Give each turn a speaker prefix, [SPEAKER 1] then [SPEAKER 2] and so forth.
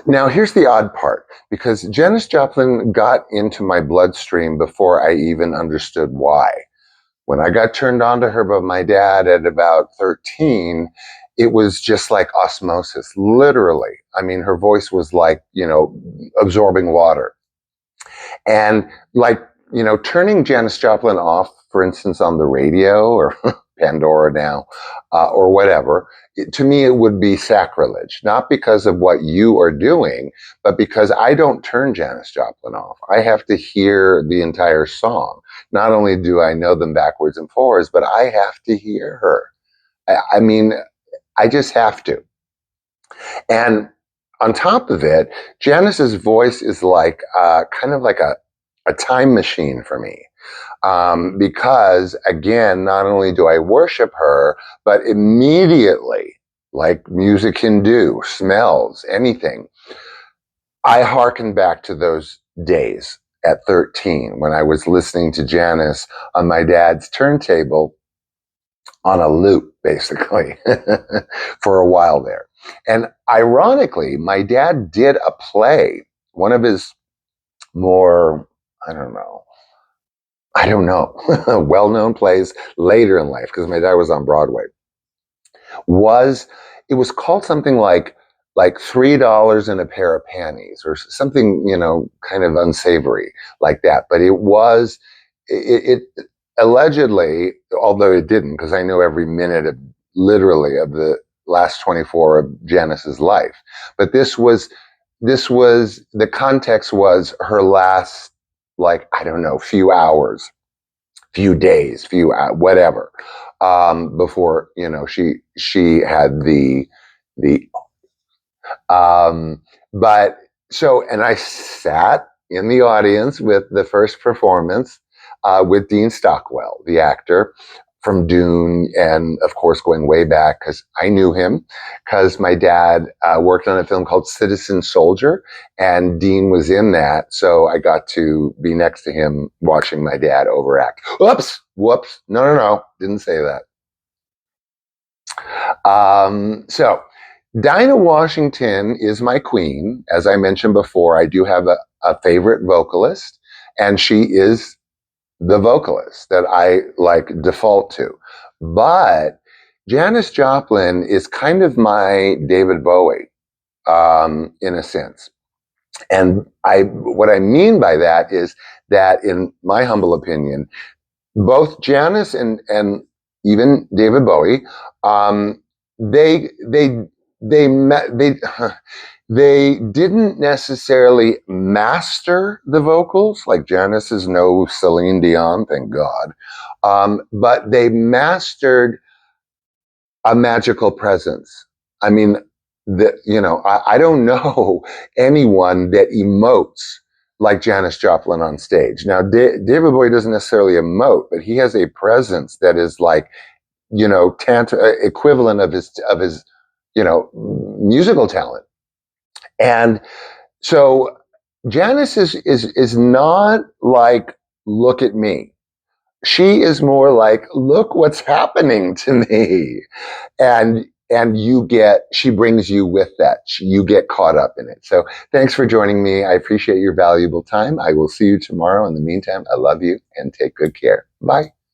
[SPEAKER 1] Now, here's the odd part, because Janis Joplin got into my bloodstream before I even understood why. When I got turned on to her by my dad at about 13, it was just like osmosis, literally. I mean, her voice was like, absorbing water. And like, turning Janis Joplin off, for instance, on the radio or Pandora now, or whatever, to me, it would be sacrilege, not because of what you are doing, but because I don't turn Janis Joplin off. I have to hear the entire song. Not only do I know them backwards and forwards, but I have to hear her. I mean, I just have to. And on top of it, Janis's voice is like kind of like a time machine for me. Because again, not only do I worship her, but immediately, like music can do, smells, anything, I hearken back to those days at 13 when I was listening to Janis on my dad's turntable on a loop, basically, for a while there. And ironically, my dad did a play, one of his more, I don't know, well-known plays later in life, because my dad was on Broadway, was it was called something like $3 and a pair of panties or something, kind of unsavory like that. But it allegedly, although it didn't, because I know every minute of literally of the last 24 of Janis's life. But this was the context was her last, like, I don't know, few hours, few days, whatever, before she had the but so, and I sat in the audience with the first performance with Dean Stockwell, the actor from Dune, and of course going way back because I knew him because my dad worked on a film called Citizen Soldier, and Dean was in that, so I got to be next to him watching my dad overact. Whoops, no, didn't say that. So Dinah Washington is my queen. As I mentioned before, I do have a favorite vocalist, and she is the vocalist that I like default to. But Janis Joplin is kind of my David Bowie, in a sense. And what I mean by that is that, in my humble opinion, both Janis and even David Bowie, they they they they they didn't necessarily master the vocals. Like Janis is no Celine Dion, thank God, but they mastered a magical presence. I mean, I don't know anyone that emotes like Janis Joplin on stage. Now, David Bowie doesn't necessarily emote, but he has a presence that is like, equivalent of his, musical talent. And so Janis is not like, look at me. She is more like, look what's happening to me. And she brings you with that. You get caught up in it. So thanks for joining me. I appreciate your valuable time. I will see you tomorrow. In the meantime, I love you and take good care. Bye.